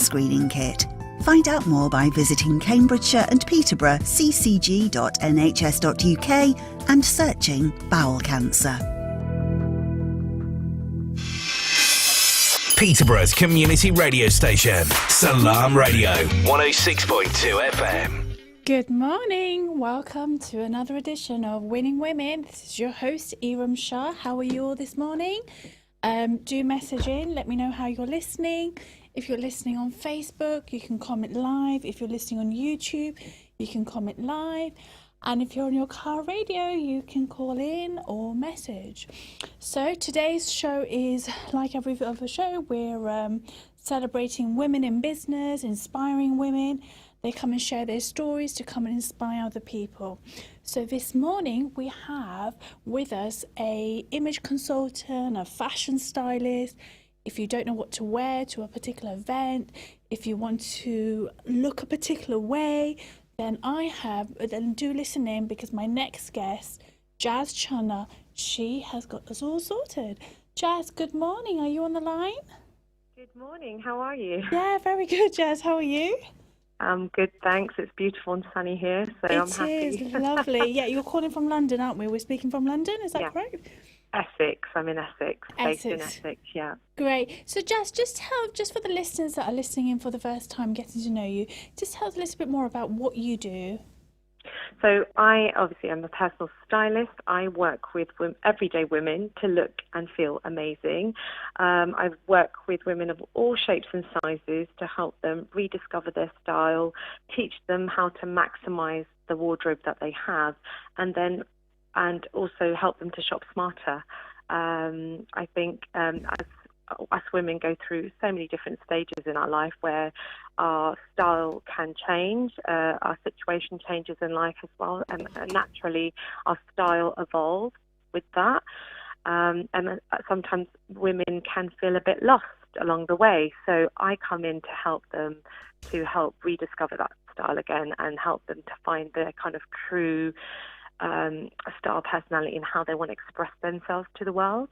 screening kit. Find out more by visiting Cambridgeshire and Peterborough ccg.nhs.uk and searching bowel cancer. Peterborough's community radio station, Salam Radio, 106.2 FM. Good morning. Welcome to another edition of Winning Women. This is your host, Iram Shah. How are you all this morning? Do message in. Let me know how you're listening. If you're listening on Facebook, you can comment live. If you're listening on YouTube, you can comment live. And if you're on your car radio, you can call in or message. So today's show is like every other show. We're celebrating women in business, inspiring women. They come and share their stories to come and inspire other people. So this morning we have with us a image consultant, a fashion stylist. If you don't know what to wear to a particular event, if you want to look a particular way, then do listen in, because my next guest, Jazz Chana, she has got us all sorted. Jazz, good morning. Are you on the line? Good morning. How are you? Yeah, very good, Jazz. How are you? I'm good, thanks. It's beautiful and sunny here, so I'm happy. It is lovely. Yeah, you're calling from London, aren't we? We're speaking from London, is that correct? Essex. I'm in Essex. Based in Essex, yeah. Great. So just for the listeners that are listening in for the first time, getting to know you, just tell us a little bit more about what you do. So I obviously am a personal stylist. I work with everyday women to look and feel amazing. I work with women of all shapes and sizes to help them rediscover their style, teach them how to maximize the wardrobe that they have, and also help them to shop smarter. I think as us women go through so many different stages in our life where our style can change, our situation changes in life as well, and naturally our style evolves with that. And sometimes women can feel a bit lost along the way. So I come in to help them to help rediscover that style again and help them to find their kind of true style, personality, and how they want to express themselves to the world.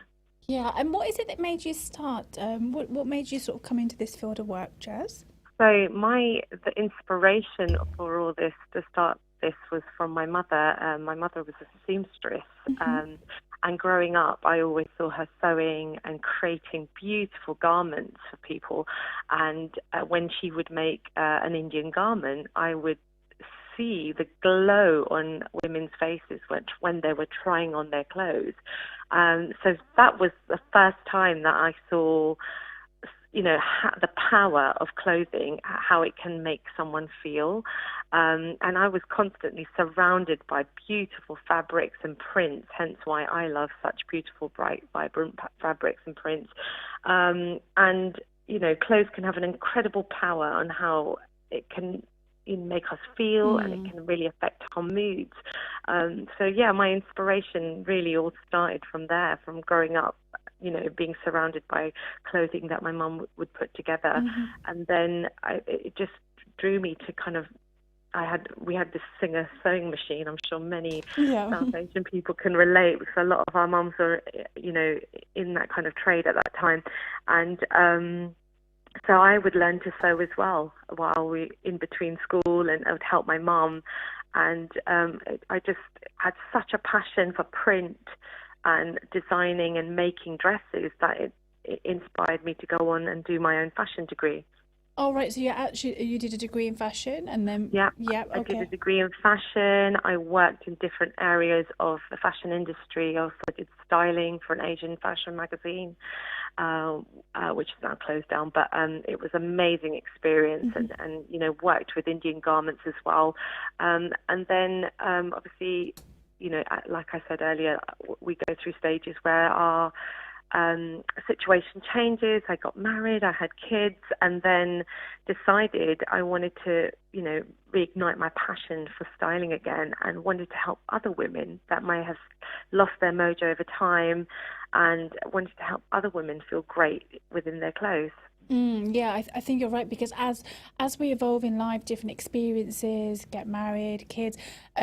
Yeah, and what is it that made you start? What made you sort of come into this field of work, Jazz? So the inspiration for all this, to start this, was from my mother. My mother was a seamstress, and growing up, I always saw her sewing and creating beautiful garments for people. And when she would make an Indian garment, I would see the glow on women's faces when they were trying on their clothes. So that was the first time that I saw, the power of clothing, how it can make someone feel. And I was constantly surrounded by beautiful fabrics and prints, hence why I love such beautiful, bright, vibrant fabrics and prints. And, clothes can have an incredible power on how it can make us feel, and it can really affect our moods. My inspiration really all started from there, from growing up, being surrounded by clothing that my mum would put together. And then it just drew me to kind of, we had this Singer sewing machine. I'm sure many South Asian people can relate, because a lot of our mums are, in that kind of trade at that time. And so I would learn to sew as well while we in between school, and I would help my mum. And I just had such a passion for print and designing and making dresses that it inspired me to go on and do my own fashion degree. Oh, right. So you did a degree in fashion, and then... I did a degree in fashion. I worked in different areas of the fashion industry. I also did styling for an Asian fashion magazine, which is now closed down. But it was an amazing experience, and worked with Indian garments as well. And then, obviously, like I said earlier, we go through stages where our situation changes. I got married, I had kids, and then decided I wanted to, reignite my passion for styling again, and wanted to help other women that might have lost their mojo over time, and wanted to help other women feel great within their clothes. I think you're right, because as we evolve in life, different experiences, get married, kids,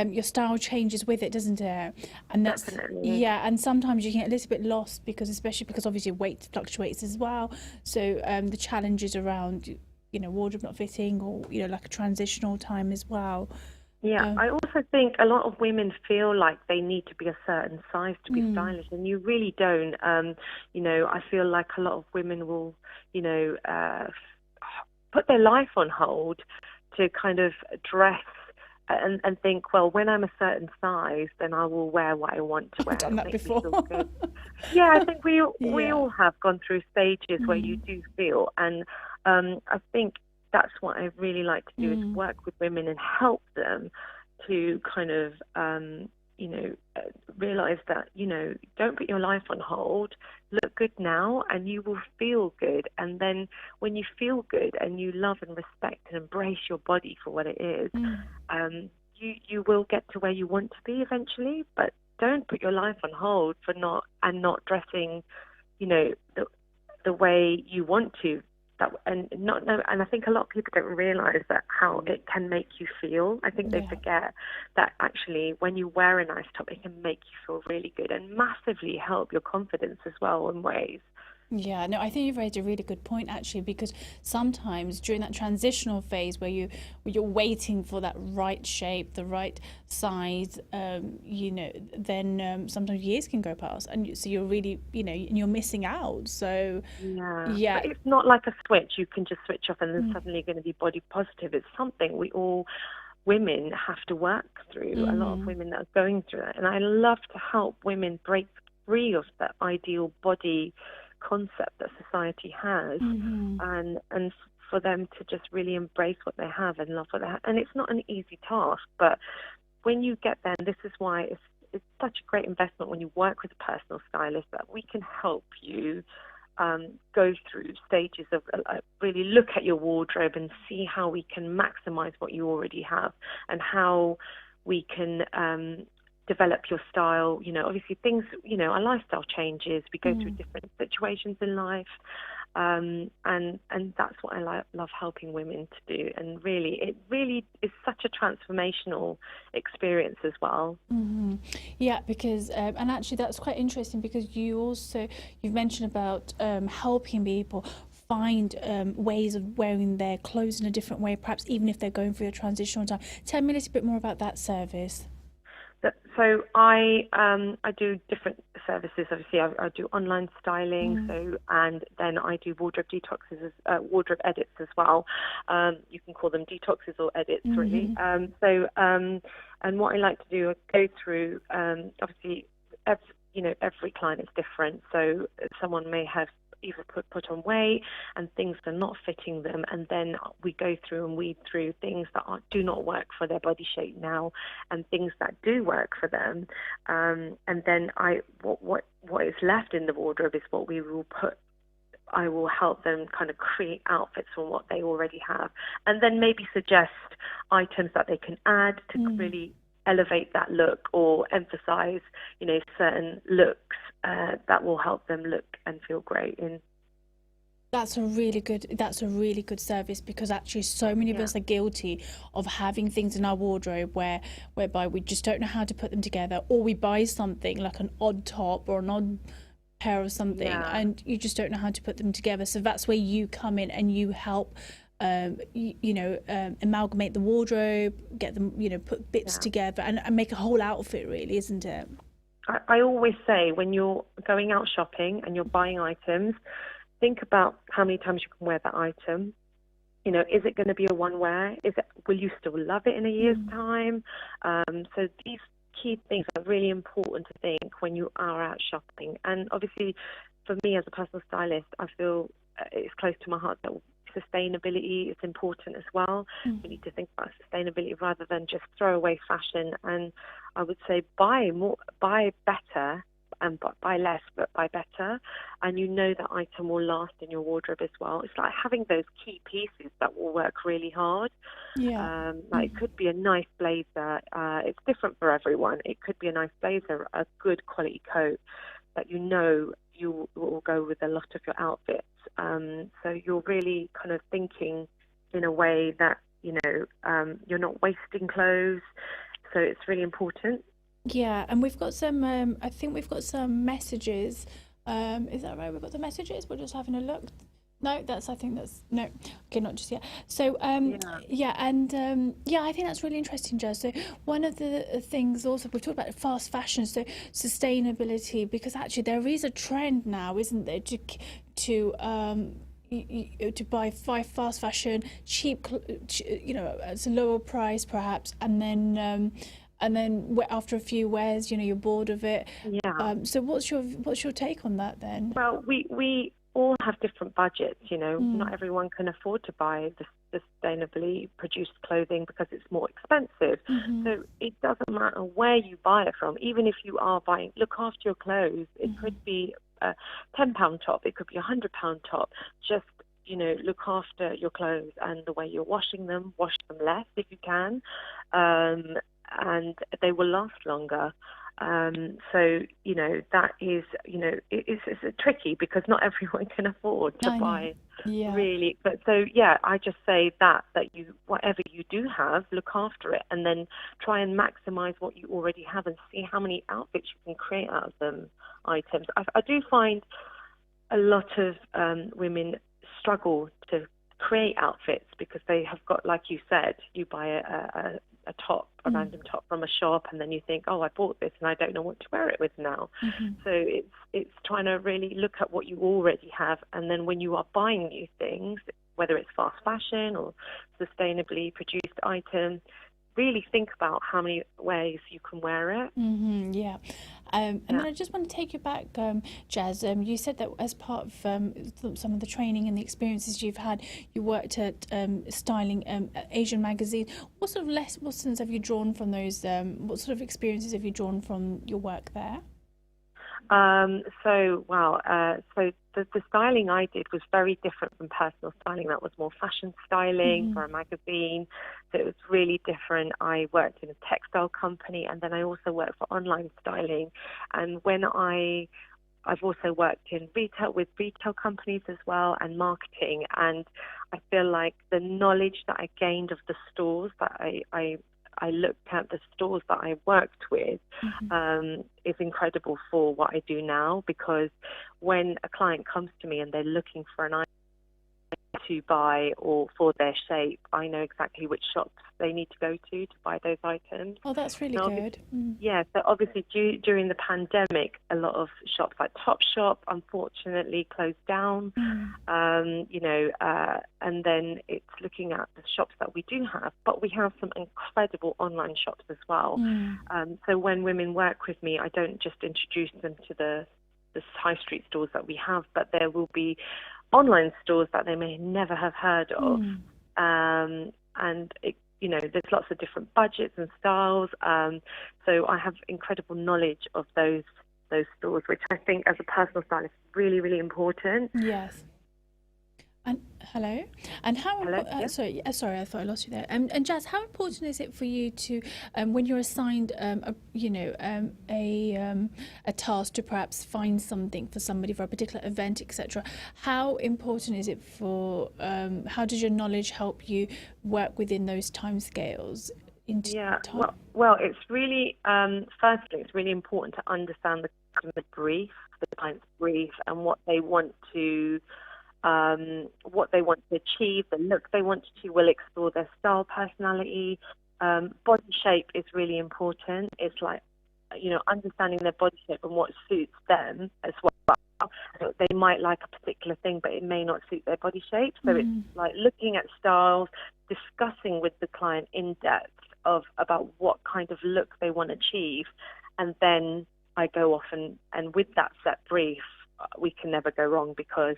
your style changes with it, doesn't it? And that's definitely. And sometimes you can get a little bit lost, especially because obviously weight fluctuates as well. So the challenges around wardrobe not fitting, or like a transitional time as well. Yeah, I also think a lot of women feel like they need to be a certain size to be stylish, and you really don't. I feel like a lot of women will, put their life on hold to kind of dress and think, well, when I'm a certain size, then I will wear what I want to wear. I've done that before. Me feel good. Yeah, I think we all have gone through stages where you do feel, and I think that's what I really like to do is work with women and help them to kind of, realize that, don't put your life on hold. Look good now and you will feel good. And then when you feel good and you love and respect and embrace your body for what it is, you will get to where you want to be eventually. But don't put your life on hold for not dressing, the way you want to. And I think a lot of people don't realise that how it can make you feel. I think they forget that actually when you wear a nice top, it can make you feel really good and massively help your confidence as well in ways. Yeah, no, I think you've raised a really good point actually, because sometimes during that transitional phase where you're waiting for that right shape, the right size, then sometimes years can go past, and so you're really, you're missing out. So yeah, but it's not like a switch you can just switch off and then suddenly you're going to be body positive. It's something women have to work through. A lot of women that are going through that, and I love to help women break free of that ideal body concept that society has, and for them to just really embrace what they have and love what they have. And it's not an easy task, but when you get there, and this is why it's such a great investment when you work with a personal stylist, that we can help you go through stages of really look at your wardrobe and see how we can maximize what you already have and how we can develop your style. Obviously things, our lifestyle changes, we go through different situations in life, and that's what I love helping women to do. And it really is such a transformational experience as well. Yeah, because and actually that's quite interesting, because you've mentioned about helping people find ways of wearing their clothes in a different way, perhaps even if they're going through a transitional time. Tell me a little bit more about that service. So I do different services. Obviously, I do online styling, and then I do wardrobe detoxes, wardrobe edits as well. You can call them detoxes or edits, really. And what I like to do is go through. Obviously, every client is different. So someone may have either put on weight and things are not fitting them, and then we go through and weed through things that do not work for their body shape now and things that do work for them, and then what is left in the wardrobe is what we will put. I will help them kind of create outfits from what they already have, and then maybe suggest items that they can add to really elevate that look or emphasize, certain looks that will help them look and feel great in. That's a really good service, because actually so many of us are guilty of having things in our wardrobe whereby we just don't know how to put them together, or we buy something like an odd top or an odd pair of something and you just don't know how to put them together. So that's where you come in and you help amalgamate the wardrobe, get them, put bits together and make a whole outfit, really, isn't it? I always say, when you're going out shopping and you're buying items, think about how many times you can wear that item. Is it going to be a one wear? Will you still love it in a year's time? So these key things are really important to think when you are out shopping. And obviously, for me as a personal stylist, I feel it's close to my heart that sustainability is important as well. We need to think about sustainability rather than just throw away fashion. And I would say buy better, and buy less, but buy better. And that item will last in your wardrobe as well. It's like having those key pieces that will work really hard. It could be a nice blazer. It's different for everyone. It could be a nice blazer, a good quality coat that you will go with a lot of your outfits. So you're really kind of thinking in a way that, you're not wasting clothes. So it's really important. Yeah, and we've got some, I think we've got some messages. Is that right? We've got the messages. We're just having a look. No, I think that's no. Okay, not just yet. So, I think that's really interesting, Jazz. So, one of the things also we've talked about fast fashion, so sustainability, because actually there is a trend now, isn't there, to buy fast fashion, cheap, at a lower price perhaps, and then after a few wears, you're bored of it. Yeah. So, what's your take on that then? Well, we all have different budgets, Not everyone can afford to buy the sustainably produced clothing because it's more expensive. So it doesn't matter where you buy it from. Even if you are look after your clothes. It could be a £10 top, it could be a £100 top. Just, look after your clothes and the way you're washing them. Wash them less if you can, and they will last longer. So, that is, it's tricky because not everyone can afford to buy really. But so, I just say that you, whatever you do have, look after it and then try and maximize what you already have and see how many outfits you can create out of them, items. I do find a lot of women struggle to create outfits because they have got, like you said, you buy a top, a random top from a shop, and then you think, oh, I bought this and I don't know what to wear it with now. So it's trying to really look at what you already have, and then when you are buying new things, whether it's fast fashion or sustainably produced items, really think about how many ways you can wear it. And then I just want to take you back, Jazz. You said that as part of some of the training and the experiences you've had, you worked at styling Asian magazine. What sort of lessons have you drawn from those? What sort of experiences have you drawn from your work there? So the styling I did was very different from personal styling. That was more fashion styling for a magazine. So it was really different. I worked in a textile company, and then I also worked for online styling. And when I've also worked in with retail companies as well, and marketing. And I feel like the knowledge that I gained of the stores that I looked at, the stores that I worked with, is incredible for what I do now, because when a client comes to me and they're looking for an item to buy or for their shape, I know exactly which shops they need to go to buy those items. Oh, that's really good. Yeah, so obviously during the pandemic, a lot of shops like Topshop unfortunately closed down, and then it's looking at the shops that we do have, but we have some incredible online shops as well. So when women work with me, I don't just introduce them to the high street stores that we have, but there will be online stores that they may never have heard of. And there's lots of different budgets and styles. So I have incredible knowledge of those stores, which I think as a personal stylist is really, really important. Yes. And hello. And how? Hello? Sorry, I thought I lost you there. And Jazz, how important is it for you to, when you're assigned, a task to perhaps find something for somebody for a particular event, etc. How important is it for? How does your knowledge help you work within those timescales? Well, it's really firstly, it's really important to understand the client's brief, and what they want to achieve, the look they want to. Will explore their style, personality. Body shape is really important. It's like, understanding their body shape and what suits them as well. So they might like a particular thing, but it may not suit their body shape. So it's like looking at styles, discussing with the client in depth about what kind of look they want to achieve. And then I go off and with that set brief, we can never go wrong, because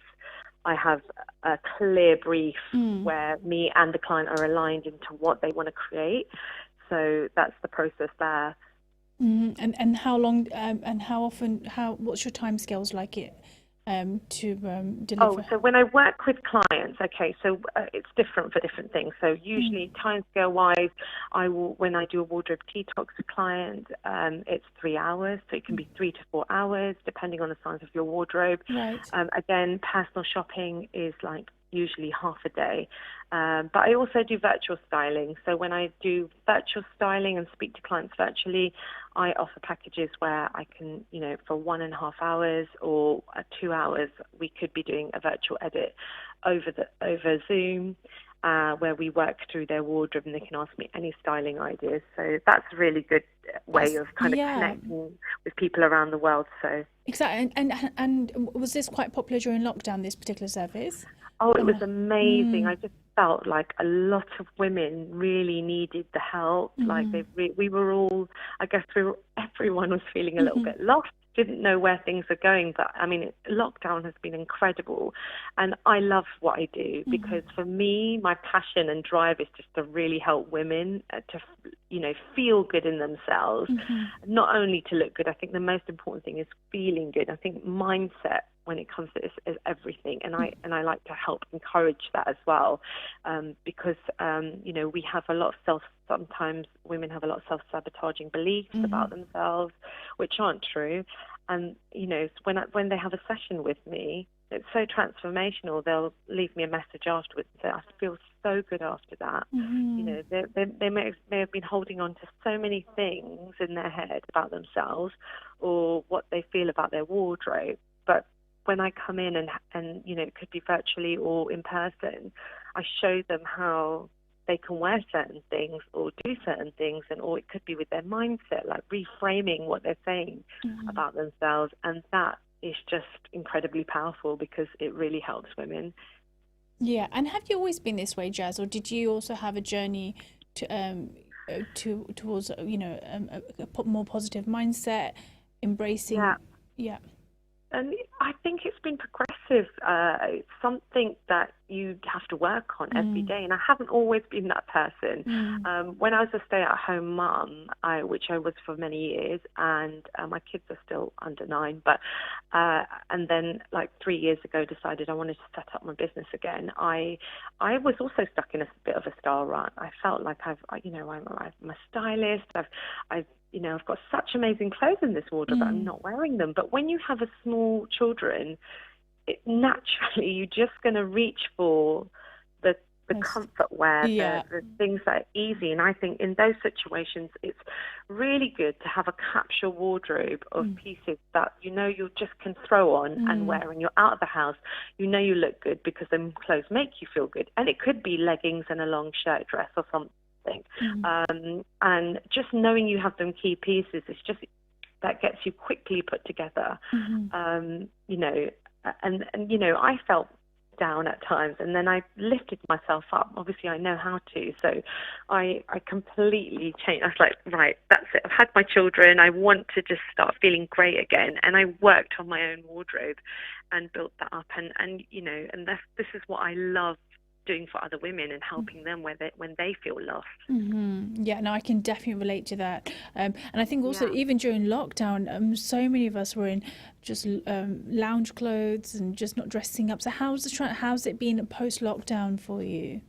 I have a clear brief where me and the client are aligned into what they want to create. So that's the process there. And how long and how often? What's your timescales like it to deliver? So when I work with clients, it's different for different things. So usually timescale wise, when I do a wardrobe detox with clients, it's 3 hours. So it can be 3 to 4 hours depending on the size of your wardrobe. Right. Again, personal shopping is like usually half a day. But I also do virtual styling. So when I do virtual styling and speak to clients virtually, I offer packages where I can, for 1.5 hours or 2 hours, we could be doing a virtual edit over Zoom, where we work through their wardrobe and they can ask me any styling ideas. So that's a really good way of kind of connecting with people around the world. So exactly. And was this quite popular during lockdown, this particular service? Oh, it was amazing. I just felt like a lot of women really needed the help. Like we were all, I guess everyone was feeling a little bit lost, didn't know where things are going. But I mean, lockdown has been incredible. And I love what I do because for me, my passion and drive is just to really help women to, feel good in themselves, not only to look good. I think the most important thing is feeling good. I think mindset when it comes to this is everything, and I like to help encourage that as well, because we have a lot of sometimes women have a lot of self-sabotaging beliefs about themselves, which aren't true, and when they have a session with me, it's so transformational. They'll leave me a message afterwards and say, I feel so good after that. They may have been holding on to so many things in their head about themselves or what they feel about their wardrobe, but when I come in and it could be virtually or in person, I show them how they can wear certain things or do certain things, or it could be with their mindset, like reframing what they're saying about themselves. And that is just incredibly powerful because it really helps women. Yeah. And have you always been this way, Jazz, or did you also have a journey towards a more positive mindset, embracing? Yeah. And I think it's been progressive. It's something that you have to work on every day. And I haven't always been that person. When I was a stay-at-home mum, which I was for many years, and my kids are still under 9, but and then like 3 years ago decided I wanted to set up my business again. I was also stuck in a bit of a style rut. I felt like I'm a stylist. I've got such amazing clothes in this wardrobe, but I'm not wearing them. But when you have a small children, naturally you're just going to reach for the comfort wear, the things that are easy. And I think in those situations, it's really good to have a capsule wardrobe of pieces that you just can throw on and wear when you're out of the house. You look good because them clothes make you feel good. And it could be leggings and a long shirt dress or something. And just knowing you have them key pieces, it's just that gets you quickly put together. And I felt down at times, and then I lifted myself up. Obviously I know how to, so I completely changed. I was like, right, that's it, I've had my children, I want to just start feeling great again. And I worked on my own wardrobe and built that up, and this is what I love doing for other women and helping them when they feel lost. Yeah, no, I can definitely relate to that. And I think also even during lockdown, so many of us were in just lounge clothes and just not dressing up. So how's it been post-lockdown for you?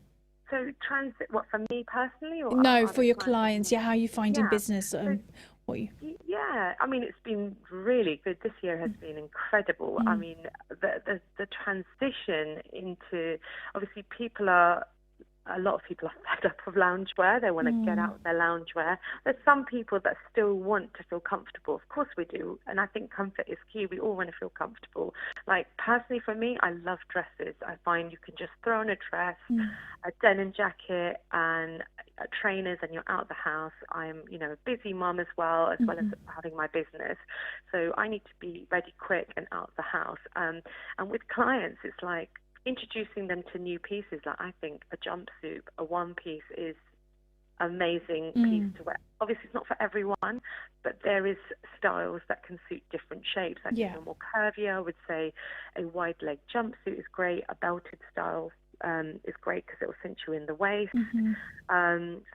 So transit, what, for me personally? Or no, for your clients. Yeah, how are you finding business? Yeah, I mean, it's been really good. This year has been incredible. I mean, the transition into, obviously a lot of people are fed up of loungewear. They want to get out of their loungewear. There's some people that still want to feel comfortable. Of course we do. And I think comfort is key. We all want to feel comfortable. Like, personally for me, I love dresses. I find you can just throw on a dress, a denim jacket, and trainers, and you're out of the house. I'm, a busy mum as well as having my business. So I need to be ready quick and out of the house. And with clients, it's like, introducing them to new pieces. Like, I think a jumpsuit, a one piece is amazing piece to wear. Obviously it's not for everyone, but there is styles that can suit different shapes. Like if you're more curvy, I would say a wide leg jumpsuit is great. A belted style is great because it will cinch you in the waist.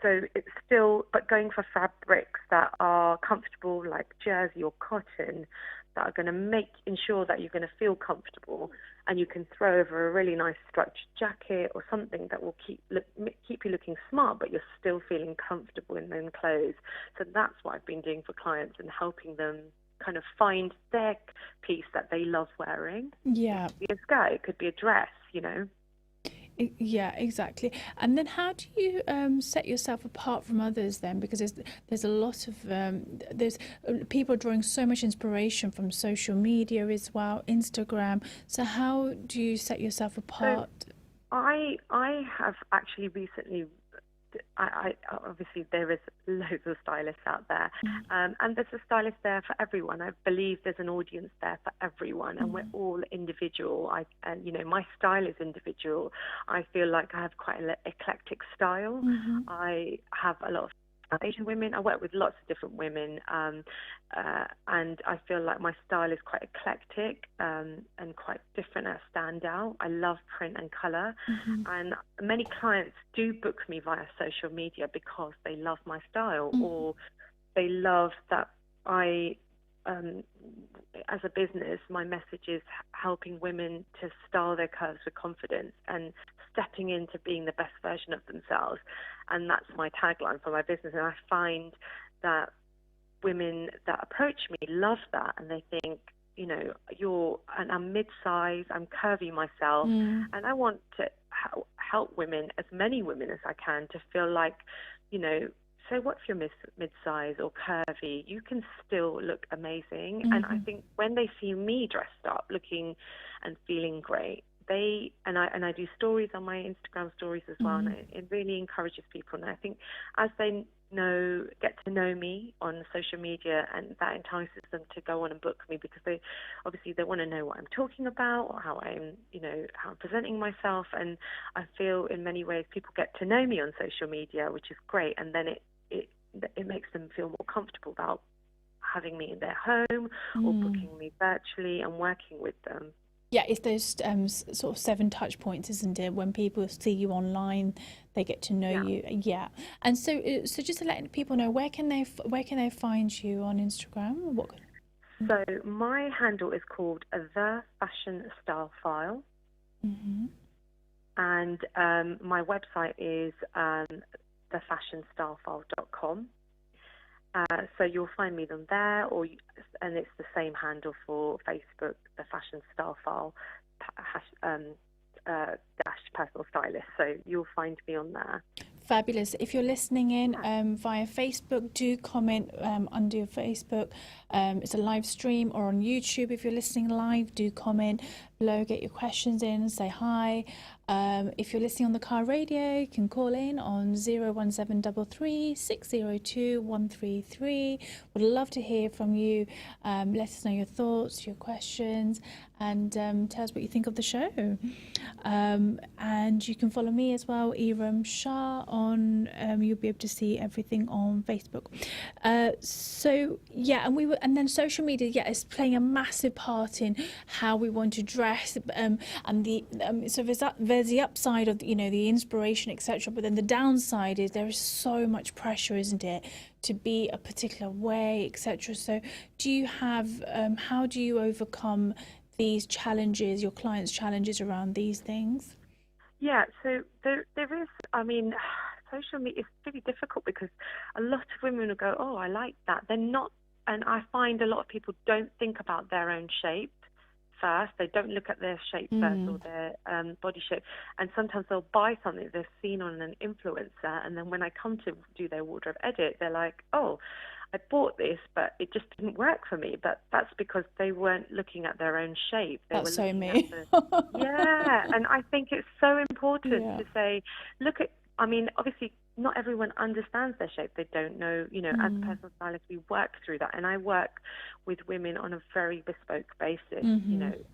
So it's still, but going for fabrics that are comfortable, like jersey or cotton, that are going to ensure that you're going to feel comfortable, and you can throw over a really nice structured jacket or something that will keep you looking smart, but you're still feeling comfortable in them clothes. So that's what I've been doing for clients and helping them kind of find their piece that they love wearing. Yeah. It could be a skirt, it could be a dress, Yeah, exactly. And then how do you set yourself apart from others then? Because there's a lot of there's people drawing so much inspiration from social media as well, Instagram. So how do you set yourself So apart? I have actually recently. I obviously there is loads of stylists out there, and there's a stylist there for everyone. I believe there's an audience there for everyone, and we're all individual. And my style is individual. I feel like I have quite an eclectic style. I have a lot of Asian women. I work with lots of different women, and I feel like my style is quite eclectic and quite different and stand out. I love print and colour, and many clients do book me via social media because they love my style or they love that I, as a business, my message is helping women to style their curves with confidence and stepping into being the best version of themselves. And that's my tagline for my business. And I find that women that approach me love that, and they think, and I'm mid-size, I'm curvy myself, and I want to help women, as many women as I can, to feel like, so what if you're mid-size or curvy, you can still look amazing. And I think when they see me dressed up, looking and feeling great, I do stories on my Instagram stories as well, and it really encourages people. And I think as they get to know me on social media, and that entices them to go on and book me, because they want to know what I'm talking about or how I'm presenting myself. And I feel in many ways people get to know me on social media, which is great, and then it makes them feel more comfortable about having me in their home or booking me virtually and working with them. Yeah, it's those sort of 7 touch points, isn't it? When people see you online, they get to know you. Yeah, and so just to let people know, where can they find you on Instagram? So my handle is called The Fashion Style File, and my website is thefashionstylefile.com. So you'll find me them there, and it's the same handle for Facebook, the Fashion Style File dash personal stylist. So you'll find me on there. Fabulous. If you're listening in via Facebook, do comment under your Facebook. It's a live stream, or on YouTube. If you're listening live, do comment below, get your questions in, say hi. If you're listening on the car radio, you can call in on 01733 602 133. Would love to hear from you. Let us know your thoughts, your questions, and tell us what you think of the show. And you can follow me as well, Iram Shah, on you'll be able to see everything on Facebook. And then social media is playing a massive part in how we want to dress, and so there's the upside of the inspiration, etc., but then the downside is there is so much pressure, isn't it, to be a particular way, etc. So do you have how do you overcome these challenges, your clients' challenges around these things? Yeah, so there is, social media is really difficult because a lot of women will go, oh, I like that. They're not, and I find a lot of people don't think about their own shape first. They don't look at their shape first, or their body shape. And sometimes they'll buy something they've seen on an influencer, and then when I come to do their wardrobe edit, they're like, oh, I bought this, but it just didn't work for me. But that's because they weren't looking at their own shape. That's so me. Yeah, and I think it's so important to say, obviously not everyone understands their shape. They don't know, as personal stylists, we work through that. And I work with women on a very bespoke basis.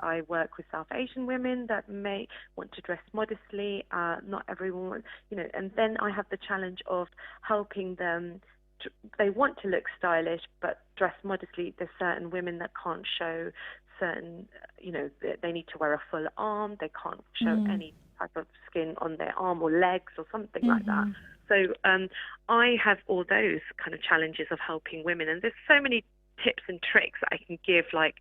I work with South Asian women that may want to dress modestly. Not everyone, and then I have the challenge of helping them. They want to look stylish but dress modestly. There's certain women that can't show certain, they need to wear a full arm. They can't show any type of skin on their arm or legs or something like that. So I have all those kind of challenges of helping women, and there's so many tips and tricks that I can give, like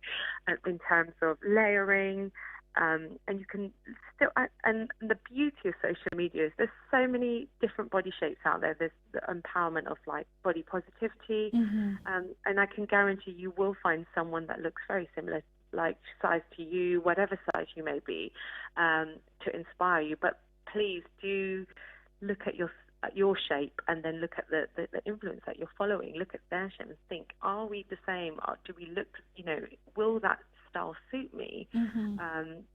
in terms of layering. And you can still, and the beauty of social media is there's so many different body shapes out there. There's the empowerment of like body positivity, and I can guarantee you will find someone that looks very similar, like size to you, whatever size you may be, to inspire you. But please do look at your shape and then look at the influence that you're following. Look at their shape and think, are we the same? Or do we look, will that style suit me?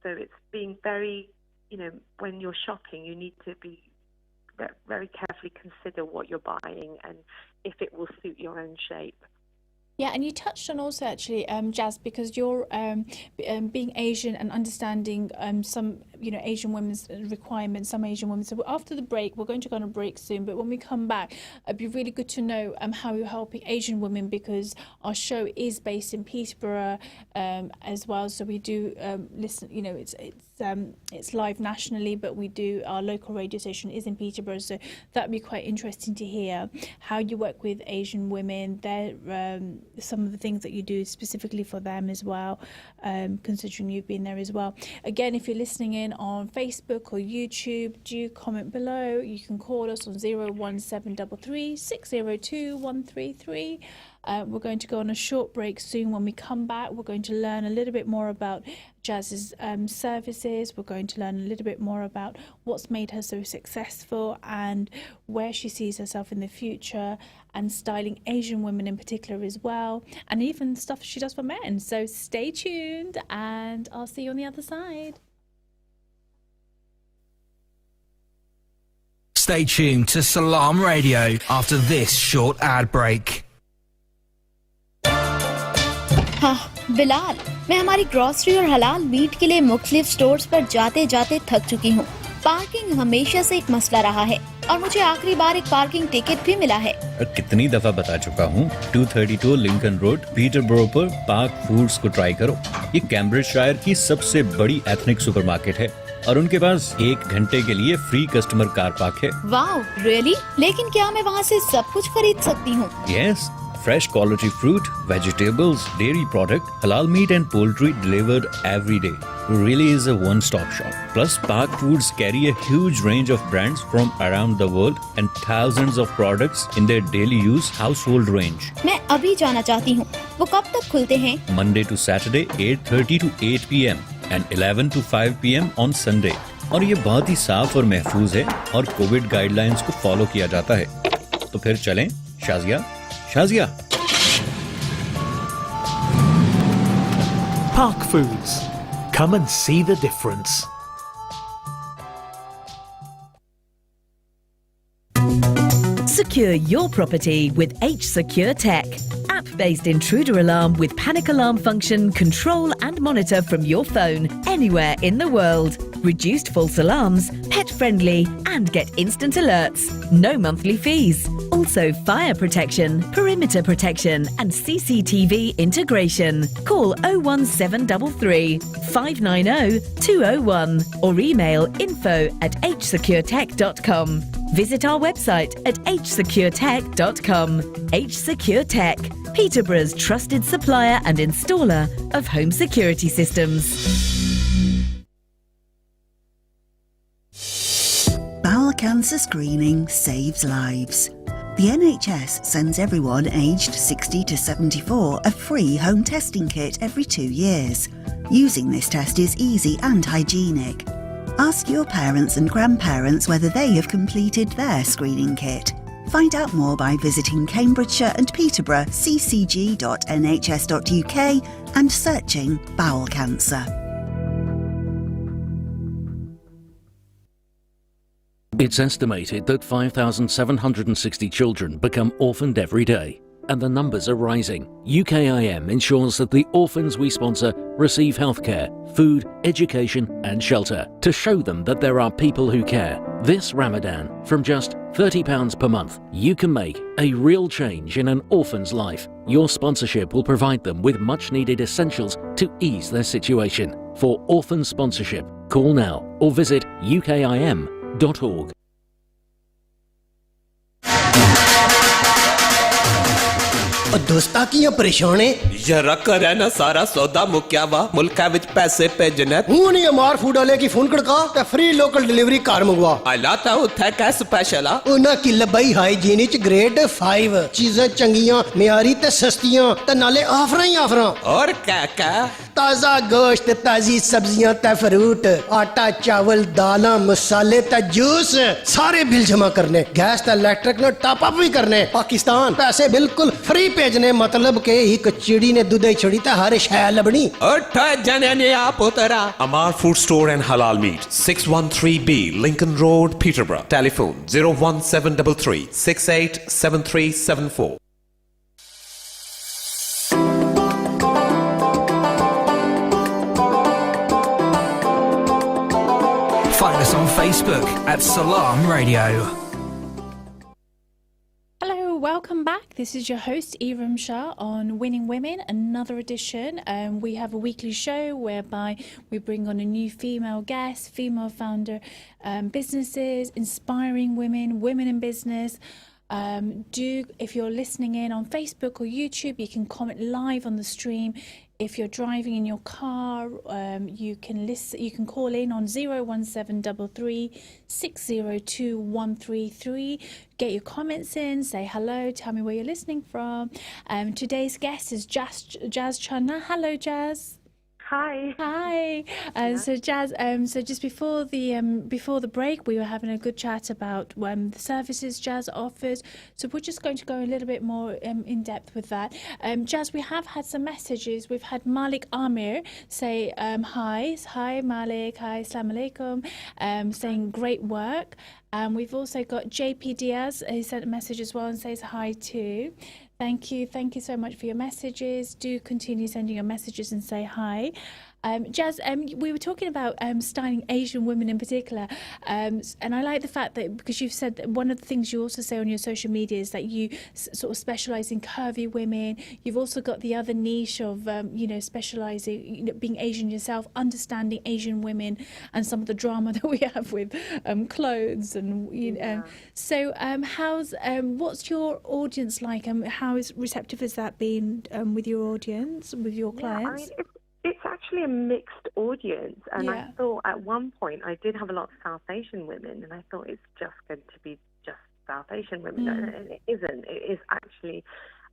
So it's being very, when you're shopping, you need to be very carefully consider what you're buying and if it will suit your own shape. Yeah, and you touched on also actually, Jazz, because you're being Asian and understanding some, Asian women's requirements, some Asian women. So after the break, we're going to go on a break soon, but when we come back, it'd be really good to know how you're helping Asian women, because our show is based in Peterborough as well. So we do listen, it's live nationally, but we do, our local radio station is in Peterborough. So that'd be quite interesting to hear how you work with Asian women, their some of the things that you do specifically for them as well, considering you've been there as well. Again, if you're listening in on Facebook or YouTube, do comment below. You can call us on 01733 602 133. We're going to go on a short break soon. When we come back, we're going to learn a little bit more about Jazz's services. We're going to learn a little bit more about what's made her so successful and where she sees herself in the future, and styling Asian women in particular as well, and even stuff she does for men. So stay tuned, and I'll see you on the other side. Stay tuned to Salam Radio after this short ad break. हाँ बिलाल, मैं हमारी grocery और हलाल meet के लिए मुख्तलिफ stores पर जाते जाते थक चुकी हूँ। पार्किंग हमेशा से एक मसला रहा है और मुझे आखिरी बार एक पार्किंग टिकट भी मिला है। कितनी दफा बता चुका हूँ, 232 लिंकन रोड पीटरबरो पर पार्क फूड्स को ट्राई करो। ये कैम्ब्रिजशायर की सबसे बड़ी एथनिक सुपरमार्केट है और उनके पास 1 घंटे के लिए फ्री कस्टमर कार पार्क है। Wow, really? लेकिन क्या मैं वहाँ से सब कुछ खरीद सकती हूँ? Yes, fresh quality fruit, vegetables, dairy product, halal meat and poultry delivered every day. Really is a one-stop shop. Plus, Park Foods carry a huge range of brands from around the world and thousands of products in their daily use household range. मैं अभी जाना चाहती हूँ। वो कब तक खुलते हैं? Monday to Saturday 8:30 to 8 p.m. and 11 to 5 p.m. on Sunday. और ये बहुत ही साफ और महफूज है और कोविड गाइडलाइंस को फॉलो किया जाता है। तो फिर चलें, Shazia. Park Foods. Come and see the difference. Secure your property with H Secure Tech. App-based intruder alarm with panic alarm function, control and monitor from your phone anywhere in the world. Reduced false alarms, pet-friendly and get instant alerts. No monthly fees. Also fire protection, perimeter protection and CCTV integration. Call 01733 590 201 or email info@hsecuretech.com. Visit our website at hsecuretech.com. H Secure Tech, Peterborough's trusted supplier and installer of home security systems. Bowel cancer screening saves lives. The NHS sends everyone aged 60 to 74 a free home testing kit every 2 years. Using this test is easy and hygienic. Ask your parents and grandparents whether they have completed their screening kit. Find out more by visiting Cambridgeshire and Peterborough ccg.nhs.uk and searching bowel cancer. It's estimated that 5,760 children become orphaned every day, and the numbers are rising. UKIM ensures that the orphans we sponsor receive healthcare, food, education and shelter to show them that there are people who care. This Ramadan, from just £30 per month, you can make a real change in an orphan's life. Your sponsorship will provide them with much needed essentials to ease their situation. For orphan sponsorship, call now or visit ukim.org. और दोस्ता कियां परेशान है जरा करे ना सारा सौदा मुक्या वा मुल्का विच पैसे भेजने हूं नहीं अमार फूड वाले की फोन खड़का ते फ्री लोकल डिलीवरी कार मंगवा आला ता उत्थे कै स्पेशल आ उन्हां की लबई हाइजीन च ग्रेड 5 चीज़ां चंगियां मियारी ते सस्तियां ते नाले ऑफरां ही ऑफरां और क्या ताजा गोश्त ताजी सब्जियां ते फ्रूट आटा चावल दालां मसाले ते जूस सारे बिल जमा करने गैस ते इलेक्ट्रिक ने टॉप अप भी करने पाकिस्तान पैसे बिल्कुल फ्री भेजने मतलब के एक चिड़ी ने दूध छड़ी ते हर शै लबनी उठ जने ने आप उतरा Amar Food Store and Halal Meat 613B Lincoln Road Peterborough telephone 01733 687374 Find us on Facebook at Salam Radio. Hello, welcome back. This is your host, Iram Shah, on Winning Women, another edition. We have a weekly show whereby we bring on a new female guest, female founder, businesses, inspiring women, women in business. If you're listening in on Facebook or YouTube, you can comment live on the stream. If you're driving in your car, you can listen. You can call in on 01733 602 133. Get your comments in. Say hello. Tell me where you're listening from. Today's guest is Jazz Channa. Hello, Jazz. Hi. Hi. So Jazz, so just before the break, we were having a good chat about the services Jazz offers. So we're just going to go a little bit more in depth with that. Jazz, we have had some messages. We've had Malik Amir say hi Malik, hi, assalamu alaikum, saying great work. We've also got JP Diaz, who sent a message as well and says hi too. Thank you so much for your messages. Do continue sending your messages and say hi. Jazz, we were talking about styling Asian women in particular, and I like the fact that, because you've said that one of the things you also say on your social media is that you sort of specialise in curvy women. You've also got the other niche of specialising, being Asian yourself, understanding Asian women and some of the drama that we have with clothes and So what's your audience like? How receptive has that been with your audience, with your clients? It's actually a mixed audience, and I thought at one point I did have a lot of South Asian women, and I thought it's just going to be just South Asian women, and it isn't. It is actually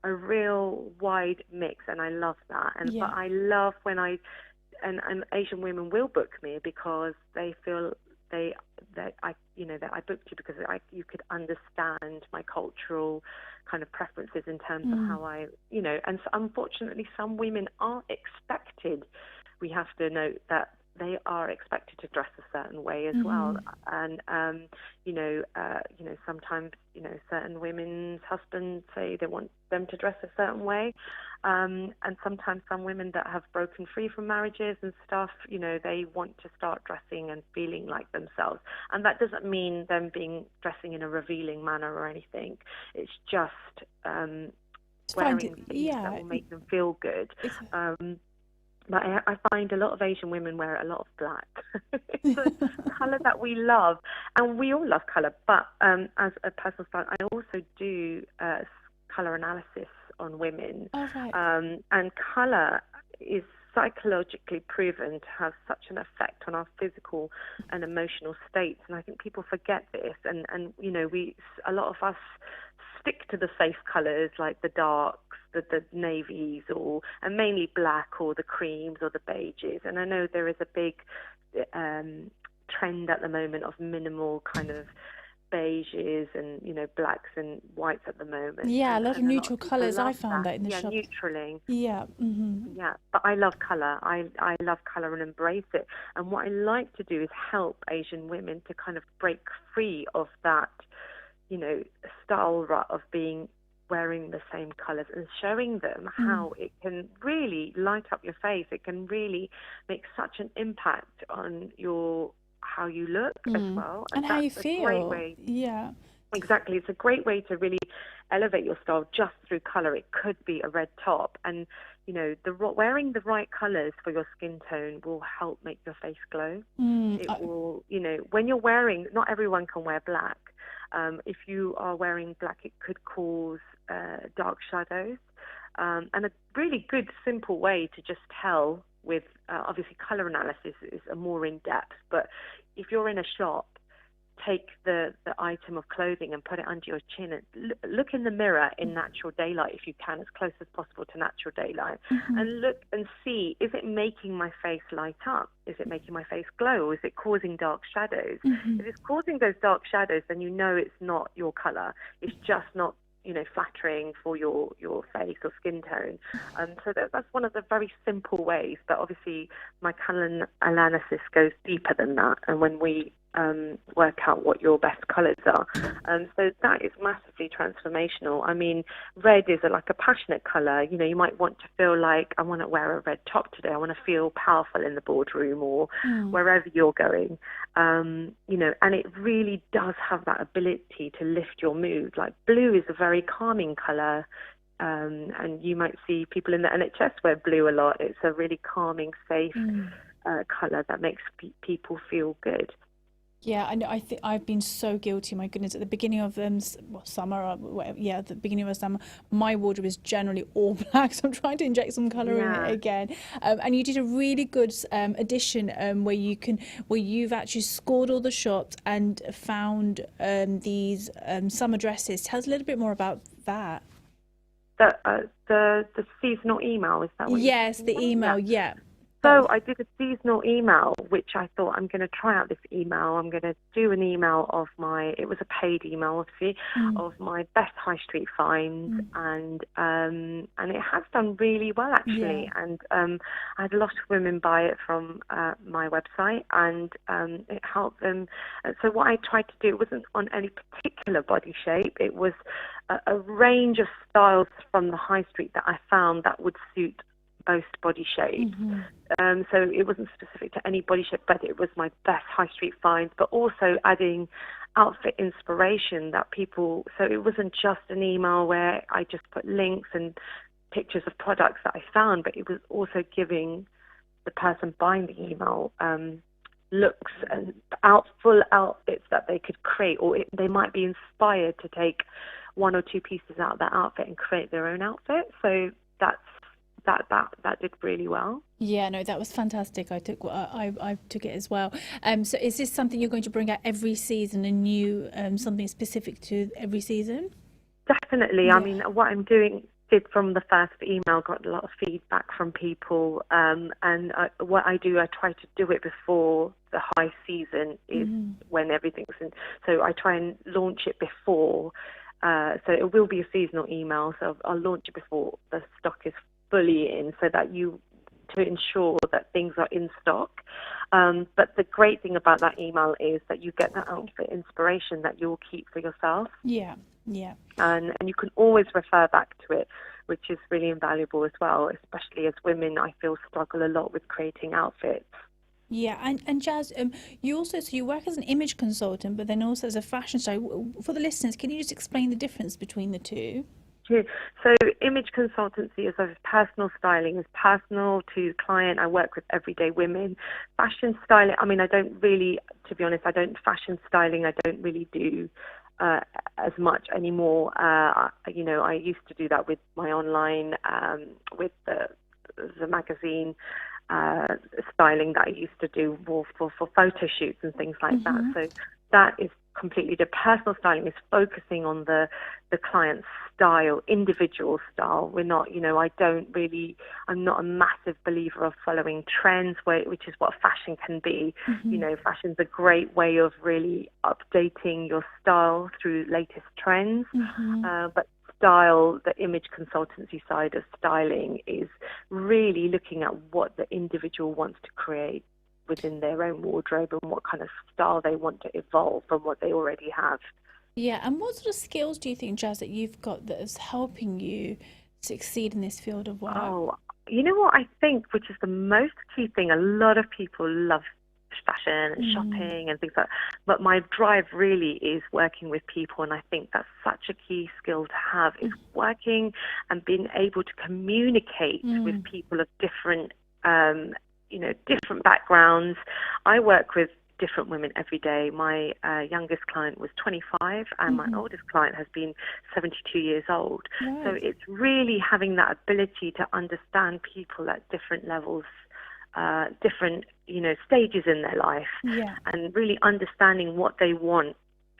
a real wide mix, and I love that. But I love when and Asian women will book me because they feel that I booked you because you could understand my cultural kind of preferences in terms of how and so unfortunately some women are expected. We have to note that they are expected to dress a certain way as well, and sometimes certain women's husbands say they want them to dress a certain way, and sometimes some women that have broken free from marriages and stuff, they want to start dressing and feeling like themselves, and that doesn't mean them dressing in a revealing manner or anything. It's just wearing things that will make them feel good. But I find a lot of Asian women wear a lot of black. It's a colour that we love, and we all love colour. But as a personal stylist, I also do colour analysis on women. Oh, right. And colour is psychologically proven to have such an effect on our physical and emotional states. And I think people forget this. And a lot of us stick to the safe colours like the darks, the navies, and mainly black or the creams or the beiges. And I know there is a big trend at the moment of minimal kind of beiges and blacks and whites at the moment. Yeah, a lot of neutral colours. I found that in the shop. Neutraling. Yeah. Yeah, but I love colour. I love colour and embrace it. And what I like to do is help Asian women to kind of break free of that, style rut of wearing the same colours, and showing them how it can really light up your face. It can really make such an impact on how you look as well. And how you feel. Great way. Yeah. Exactly. It's a great way to really elevate your style just through colour. It could be a red top, and wearing the right colours for your skin tone will help make your face glow. It will, when you're wearing, not everyone can wear black. If you are wearing black, it could cause dark shadows. and a really good, simple way to just tell with, obviously, colour analysis is a more in-depth, but if you're in a shop, take the item of clothing and put it under your chin and look in the mirror in natural daylight if you can, as close as possible to natural daylight, and look and see, is it making my face light up? Is it making my face glow? Or is it causing dark shadows? If it's causing those dark shadows, then you know it's not your colour. It's just not, flattering for your face or skin tone. So that's one of the very simple ways. But obviously, my colour analysis goes deeper than that. And when we work out what your best colours are, so that is massively transformational. I mean, red is like a passionate colour. You might want to feel like, I want to wear a red top today. I want to feel powerful in the boardroom or wherever you're going. And it really does have that ability to lift your mood. Like blue is a very calming colour. And you might see people in the NHS wear blue a lot. It's a really calming, safe colour that makes people feel good. Yeah, and I think I've been so guilty. My goodness, at the beginning of summer, or whatever, at the beginning of summer, my wardrobe is generally all black. So I'm trying to inject some colour in it again. And you did a really good addition where you've actually scored all the shops and found these summer dresses. Tell us a little bit more about that. The seasonal email, is that what Yes, the email, yeah. So I did a seasonal email, which I thought, I'm going to try out this email. I'm going to do an email of it was a paid email, obviously, of my best high street finds. And it has done really well, actually. Yeah. And I had a lot of women buy it from my website, and it helped them. So what I tried to do, it wasn't on any particular body shape. It was a range of styles from the high street that I found that would suit most body shapes. So it wasn't specific to any body shape, but it was my best high street finds, but also adding outfit inspiration that people, so it wasn't just an email where I just put links and pictures of products that I found, but it was also giving the person buying the email looks and full outfits that they could create, or they might be inspired to take one or two pieces out of that outfit and create their own outfit. So that did really well. Yeah, no, that was fantastic. I took it as well. So is this something you're going to bring out every season, a new something specific to every season? Definitely. Yeah. I mean, what I'm doing did from the first email, got a lot of feedback from people, and what I do, I try to do it before the high season is when everything's in. So I try and launch it before. So it will be a seasonal email. So I'll launch it before the stock is fully in, so that to ensure that things are in stock. But the great thing about that email is that you get that outfit inspiration that you'll keep for yourself. Yeah. And you can always refer back to it, which is really invaluable as well, especially as women, I feel, struggle a lot with creating outfits. Yeah, and Jazz, you work as an image consultant, but then also as a fashion stylist. For the listeners, can you just explain the difference between the two? So image consultancy is personal styling, is personal to client. I work with everyday women. Fashion styling, I mean, I don't really, to be honest, fashion styling, I don't really do as much anymore. I used to do that with my online, with the magazine styling that I used to do more for photo shoots and things like that. So that is completely, the personal styling is focusing on the client's style, individual style. We're not, I'm not a massive believer of following trends, which is what fashion can be. Fashion's a great way of really updating your style through latest trends. But style, the image consultancy side of styling, is really looking at what the individual wants to create within their own wardrobe and what kind of style they want to evolve from what they already have. Yeah, and what sort of skills do you think, Jazz, that you've got that is helping you succeed in this field of work? Oh, you know what I think, which is the most key thing, a lot of people love fashion and shopping and things like that, but my drive really is working with people, and I think that's such a key skill to have, is working and being able to communicate with people of different different backgrounds. I work with different women every day. My youngest client was 25 and my oldest client has been 72 years old. Right. So it's really having that ability to understand people at different levels, different, stages in their life, and really understanding what they want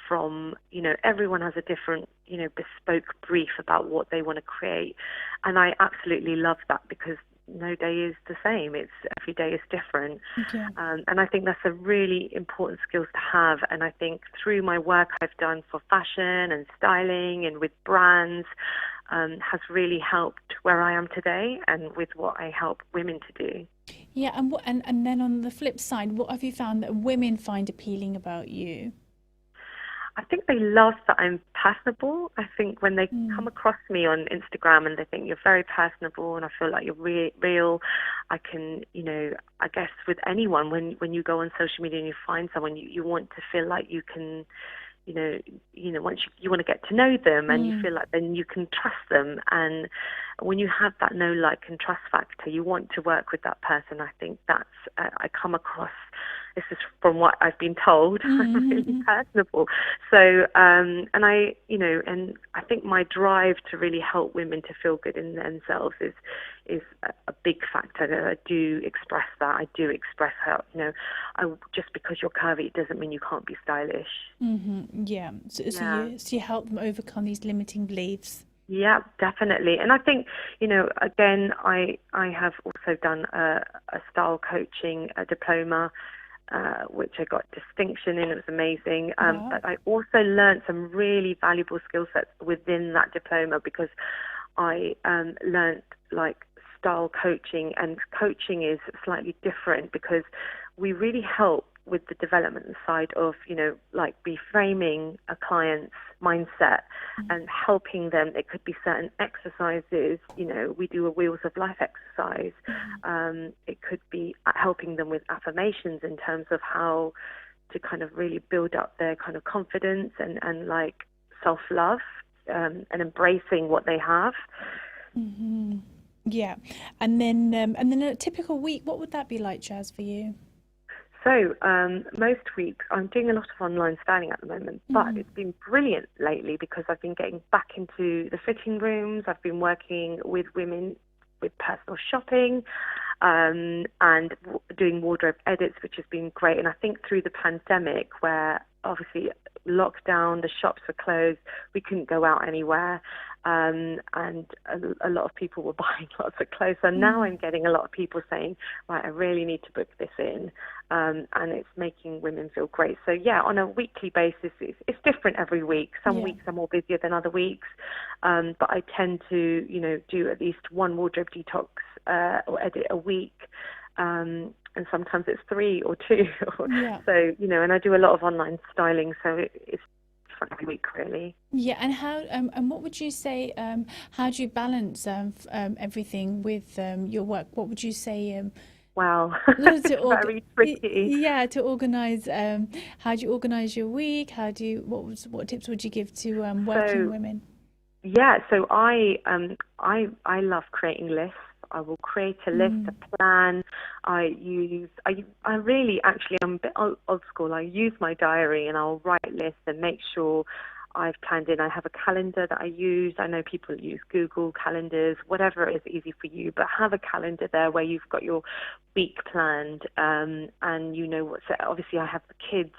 from, everyone has a different, bespoke brief about what they want to create. And I absolutely love that because no day is the same. Every day is different. And I think that's a really important skill to have. And I think through my work I've done for fashion and styling and with brands, has really helped where I am today and with what I help women to do. Yeah, and then on the flip side, what have you found that women find appealing about you? I think they love that I'm personable. I think when they come across me on Instagram and they think you're very personable and I feel like you're real, I can, I guess with anyone, when you go on social media and you find someone, you want to feel like you can, once you want to get to know them and you feel like then you can trust them. And when you have that know, like, and trust factor, you want to work with that person. I think that's, I come across, this is from what I've been told, I'm really personable. So, and I think my drive to really help women to feel good in themselves is a big factor. That I do express that. I do express how, just because you're curvy, it doesn't mean you can't be stylish. Yeah. So you help them overcome these limiting beliefs. Yeah, definitely. And I think, again, I have also done a style coaching, a diploma, which I got distinction in. It was amazing. But I also learned some really valuable skill sets within that diploma because I learned like style coaching, and coaching is slightly different because we really help with the development side of, like reframing a client's mindset and helping them. It could be certain exercises, we do a Wheels of Life exercise. It could be helping them with affirmations in terms of how to kind of really build up their kind of confidence and like self-love, and embracing what they have. Yeah. And then a typical week, what would that be like, Jazz, for you? So most weeks I'm doing a lot of online styling at the moment, but it's been brilliant lately because I've been getting back into the fitting rooms. I've been working with women with personal shopping and doing wardrobe edits, which has been great. And I think through the pandemic, where obviously lockdown, the shops were closed, we couldn't go out anywhere, and a lot of people were buying lots of clothes. So now I'm getting a lot of people saying, right, I really need to book this in, and it's making women feel great. So yeah, on a weekly basis, it's different every week. Some weeks are more busier than other weeks, but I tend to, do at least one wardrobe detox or edit a week. And sometimes it's 3 or 2. So, and I do a lot of online styling, so it's different every week, really. Yeah, and how and what would you say, how do you balance everything with your work? What would you say? Wow, very tricky. Yeah, to organise. How do you organise your week? What tips would you give to working women? Yeah, so I love creating lists. I will create a list, a plan. I really, actually, I'm a bit old school. I use my diary and I'll write lists and make sure I've planned in. I have a calendar that I use. I know people use Google calendars, whatever is easy for you, but have a calendar there where you've got your week planned, and obviously I have the kids.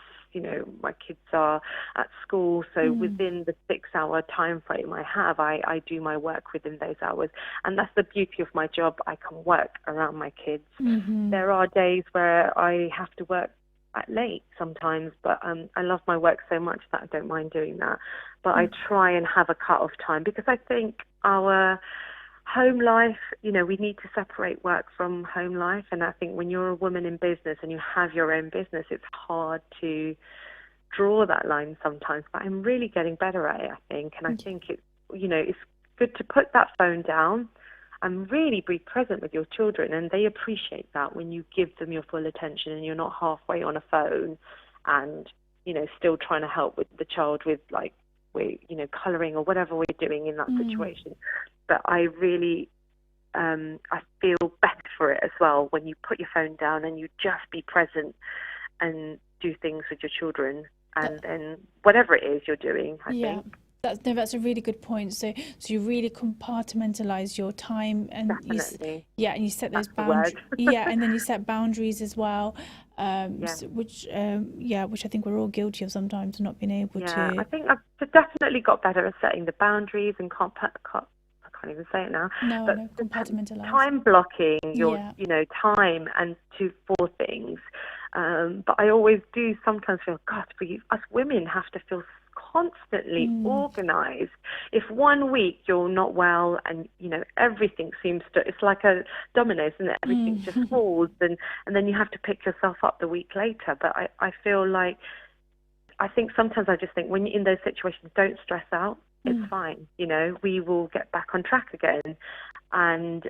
My kids are at school, so within the 6-hour time frame I have, I do my work within those hours. And that's the beauty of my job. I can work around my kids. There are days where I have to work at late sometimes, but I love my work so much that I don't mind doing that. But I try and have a cut-off time because I think our home life, we need to separate work from home life. And I think when you're a woman in business and you have your own business, it's hard to draw that line sometimes. But I'm really getting better at it, I think. And I think it's good to put that phone down and really be present with your children. And they appreciate that when you give them your full attention and you're not halfway on a phone and, still trying to help with the child with colouring or whatever we're doing in that situation. But I really, I feel better for it as well when you put your phone down and you just be present and do things with your children, and then whatever it is you're doing, I think. That's a really good point. So you really compartmentalize your time, and Definitely. and you set those That's the word. boundaries. And then you set boundaries as well, which I think we're all guilty of sometimes, not being able to. I think I've definitely got better at setting the boundaries and I can't even say it now. But compartmentalize. Time blocking your time and for things. But I always do sometimes feel, God, us women have to feel constantly organized. If 1 week you're not well and everything seems to, it's like a dominoes, and everything just falls, and then you have to pick yourself up the week later. But I feel like, I think sometimes I just think when you're in those situations, don't stress out. It's fine. We will get back on track again, and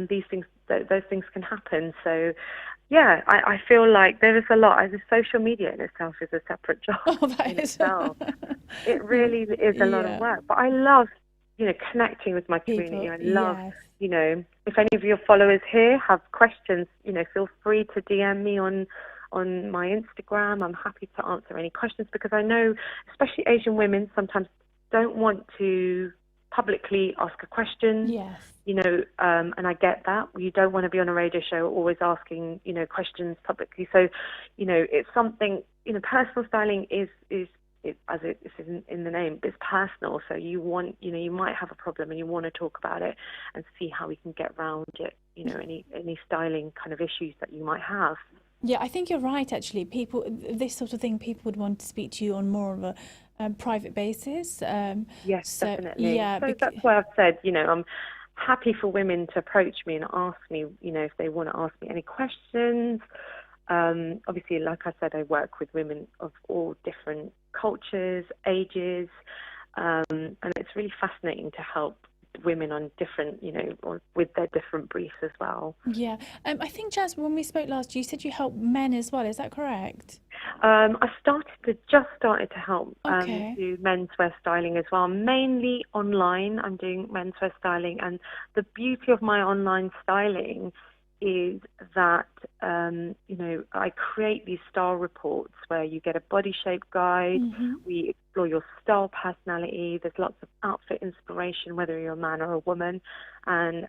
these things, those things can happen. So I feel like there is a lot. As social media in itself is a separate job in itself. It really is a lot of work. But I love, connecting with my community. I love, if any of your followers here have questions, feel free to DM me on my Instagram. I'm happy to answer any questions, because I know, especially Asian women, sometimes don't want to publicly ask a question. Yes. And I get that. You don't want to be on a radio show always asking, questions publicly. So, it's something, personal styling is as it is in the name, it's personal. So you want, you might have a problem and you want to talk about it and see how we can get around it, any styling kind of issues that you might have. Yeah, I think you're right, actually. This sort of thing, people would want to speak to you on more of a private basis. Yes, definitely. Yeah, so that's why I've said, I'm happy for women to approach me and ask me, if they want to ask me any questions. Obviously, like I said, I work with women of all different cultures, ages, and it's really fascinating to help women on different, with their different briefs as well. Yeah. I think, Jazz, when we spoke last, you said you help men as well. Is that correct? I just started to help do menswear styling as well, mainly online. I'm doing menswear styling, and the beauty of my online styling is that I create these style reports where you get a body shape guide. We explore your style personality. There's lots of outfit inspiration, whether you're a man or a woman, and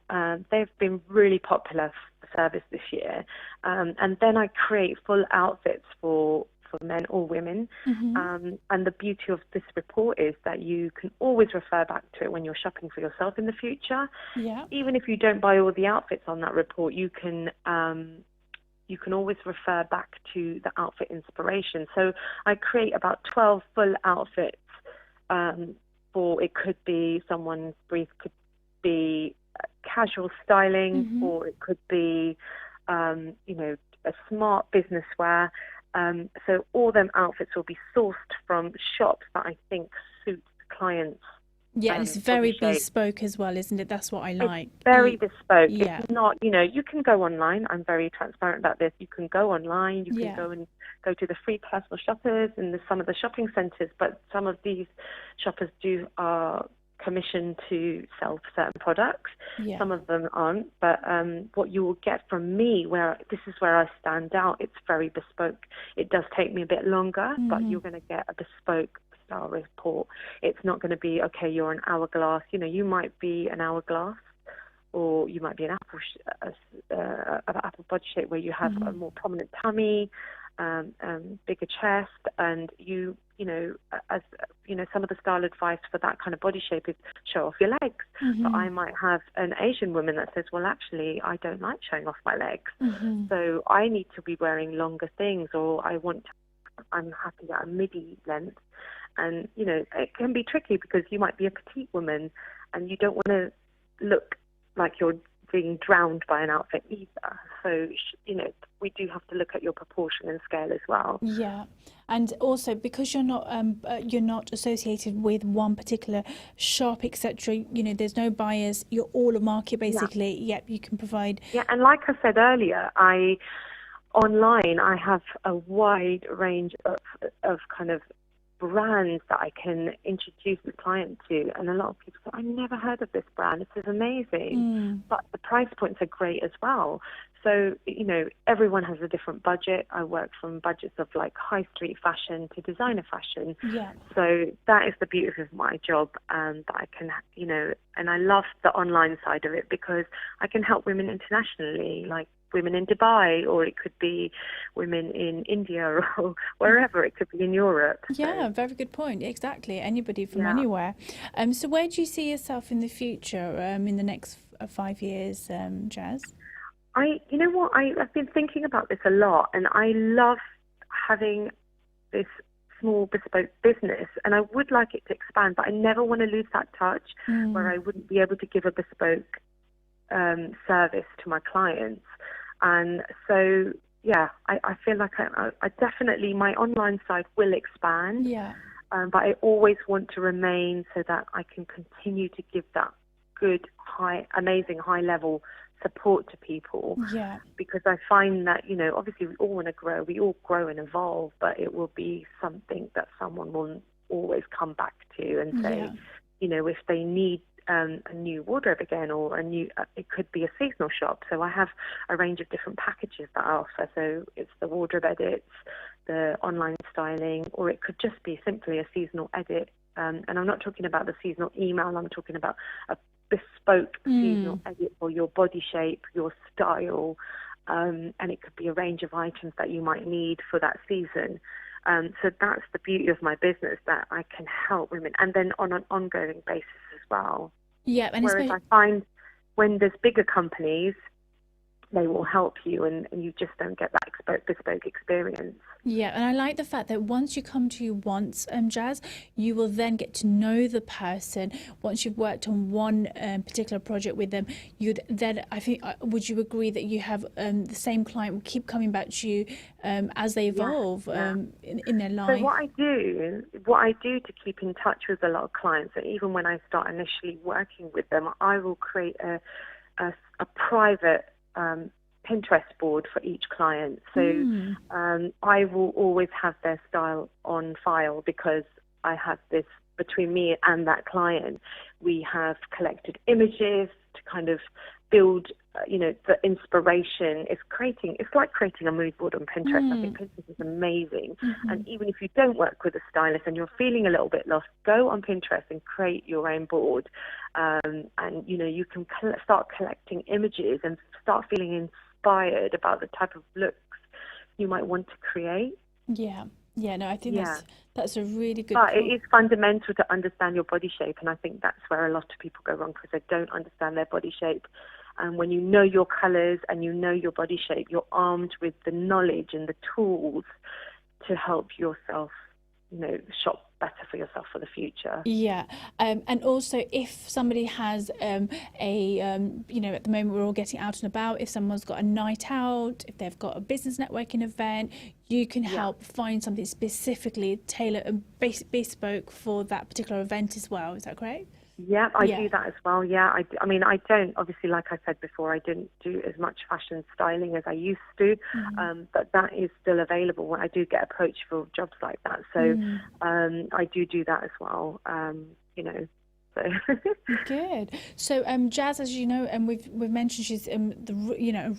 they've been really popular for service this year. And then I create full outfits for men or women. And the beauty of this report is that you can always refer back to it when you're shopping for yourself in the future. Yeah. Even if you don't buy all the outfits on that report, you can always refer back to the outfit inspiration. So I create about 12 full outfits. It could be someone's brief, could be casual styling, or it could be a smart business wear. So all them outfits will be sourced from shops that I think suit the clients. Yeah, and it's very bespoke as well, isn't it? That's what I like. It's very bespoke. Yeah. It's not, you can go online. I'm very transparent about this. You can go online. You can go to the free personal shoppers in some of the shopping centres, but some of these shoppers are commissioned to sell certain products. Yeah. Some of them aren't, but what you will get from me, this is where I stand out, it's very bespoke. It does take me a bit longer, but you're going to get a bespoke style report. It's not going to be, okay, you're an hourglass. You might be an hourglass, or you might be an apple body shape where you have a more prominent tummy, bigger chest, and some of the style advice for that kind of body shape is show off your legs. But I might have an Asian woman that says, well, actually, I don't like showing off my legs. So I need to be wearing longer things, or I'm happy at a midi length. And, it can be tricky because you might be a petite woman and you don't want to look like you're being drowned by an outfit either. So, we do have to look at your proportion and scale as well. Yeah. And also, because you're not associated with one particular shop, etc., there's no bias. You're all a market, basically. Yep, you can provide. Yeah, and like I said earlier, online I have a wide range of kind of brands that I can introduce the client to, and a lot of people say, I never heard of this brand, this is amazing, but the price points are great as well. so, everyone has a different budget. I work from budgets of like high street fashion to designer fashion. Yeah. So that is the beauty of my job, that I can, and I love the online side of it because I can help women internationally, like women in Dubai, or it could be women in India or wherever. It could be in Europe. Yeah, very good point. Exactly. Anybody from anywhere. So where do you see yourself in the future, in the next 5 years, Jazz? You know what? I've been thinking about this a lot, and I love having this small bespoke business, and I would like it to expand, but I never want to lose that touch where I wouldn't be able to give a bespoke service to my clients. And so, yeah, I feel like I definitely, my online side will expand, but I always want to remain so that I can continue to give that good, amazing high level support to people, because I find that, obviously we all want to grow, we all grow and evolve, but it will be something that someone will always come back to and say, if they need a new wardrobe again, or it could be a seasonal shop. So I have a range of different packages that I offer. So it's the wardrobe edits, the online styling, or it could just be simply a seasonal edit. And I'm not talking about the seasonal email, I'm talking about a bespoke seasonal edit for your body shape, your style, and it could be a range of items that you might need for that season. So that's the beauty of my business, that I can help women, and then on an ongoing basis as well. Yeah, and whereas I find when there's bigger companies, they will help you, and you just don't get that bespoke experience. Yeah, and I like the fact that once you come to you once, Jazz, you will then get to know the person. Once you've worked on one particular project with them, you'd then, I think, would you agree that you have the same client will keep coming back to you as they evolve in their life? So what I do to keep in touch with a lot of clients, and even when I start initially working with them, I will create a private Pinterest board for each client. So I will always have their style on file, because I have this between me and that client. We have collected images to kind of build, the inspiration. It's like creating a mood board on Pinterest. I think Pinterest is amazing. And even if you don't work with a stylist and you're feeling a little bit lost, go on Pinterest and create your own board. And, you can start collecting images and start feeling inspired about the type of looks you might want to create. No, I think that's a really good But point. it is fundamental to understand your body shape, and I think that's where a lot of people go wrong, because they don't understand their body shape. And when you know your colours and you know your body shape, you're armed with the knowledge and the tools to help yourself, shop better for yourself for the future. And also, if somebody has at the moment we're all getting out and about, if someone's got a night out, if they've got a business networking event, you can help find something specifically tailored and bespoke for that particular event as well. Is that correct? Yeah, I do that as well. Yeah, I mean, I don't, obviously, like I said before, I didn't do as much fashion styling as I used to, but that is still available when I do get approached for jobs like that. So I do that as well, So. Good. So, Jazz, as you know, and we've mentioned she's a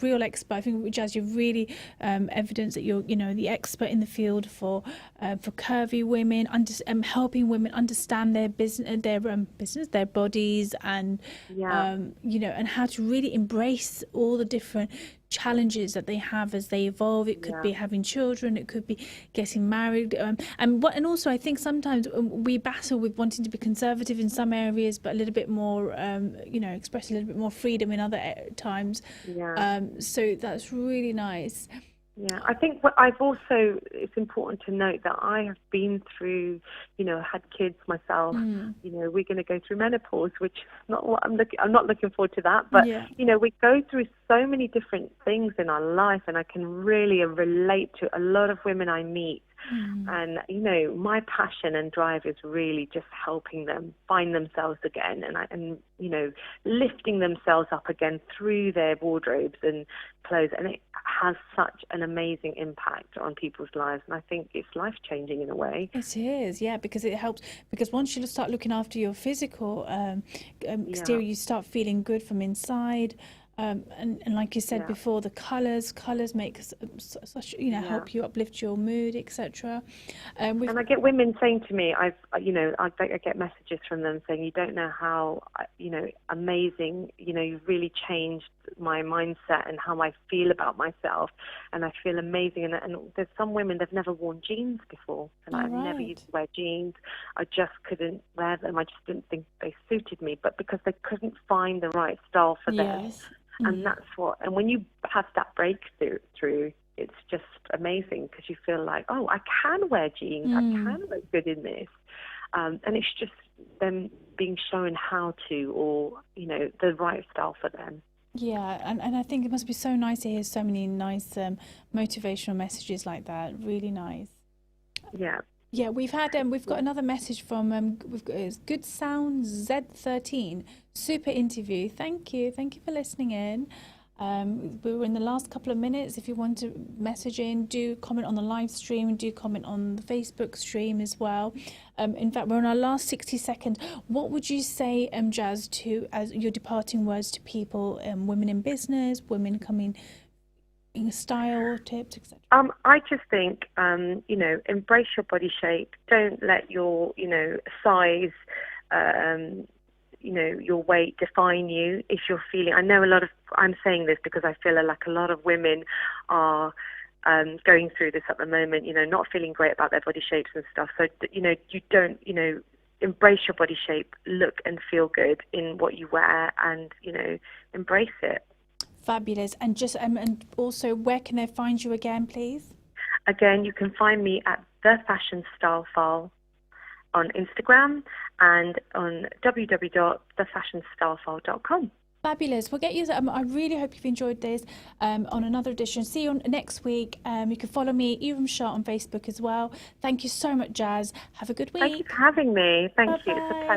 real expert. I think, Jazz, you've really evidenced that you're the expert in the field for curvy women, helping women understand their business, their bodies, and and how to really embrace all the different challenges that they have as they evolve. It could be having children, it could be getting married, and also I think sometimes we battle with wanting to be conservative in some areas, but a little bit more express a little bit more freedom in other times. So that's really nice. Yeah, I think it's important to note that I have been through, had kids myself. We're going to go through menopause, which is not what I'm not looking forward to that. But, we go through so many different things in our life, and I can really relate to a lot of women I meet. And, my passion and drive is really just helping them find themselves again and lifting themselves up again through their wardrobes and clothes. And it has such an amazing impact on people's lives. And I think it's life-changing in a way. It is, because it helps. Because once you start looking after your physical exterior, you start feeling good from inside. And like you said before, the colours make such, help you uplift your mood, etc. And I get women saying to me, I get messages from them saying, you don't know how, amazing, you've really changed my mindset and how I feel about myself, and I feel amazing. And there's some women, they've never worn jeans before, and I've never used to wear jeans. I just couldn't wear them. I just didn't think they suited me, but because they couldn't find the right style for them. And that's what, and when you have that breakthrough, it's just amazing, because you feel like, oh, I can wear jeans, I can look good in this. And it's just them being shown how to, or, the right style for them. Yeah, and I think it must be so nice to hear so many nice motivational messages like that. Really nice. Yeah. Yeah, we've got another message from Good Sound Z13. Super interview. Thank you for listening in. We were in the last couple of minutes. If you want to message in, do comment on the live stream, do comment on the Facebook stream as well. In fact, we're on our last 60 seconds. What would you say, Jazz, as your departing words to people, women in business, women coming in style, tips, etc.? I just think, embrace your body shape. Don't let your, size, your weight define you. If you're feeling, I'm saying this because I feel like a lot of women are going through this at the moment, not feeling great about their body shapes and stuff. So, you don't, embrace your body shape, look and feel good in what you wear, and, embrace it. Fabulous. And just and also, where can they find you again, please? Again, you can find me at The Fashion Style File on Instagram and on www.thefashionstylefile.com. Fabulous. We'll get you. I really hope you've enjoyed this on another edition. See you next week. You can follow me, Iram Shah, on Facebook as well. Thank you so much, Jazz. Have a good week. Thank you for having me. Thank you. It's a pleasure.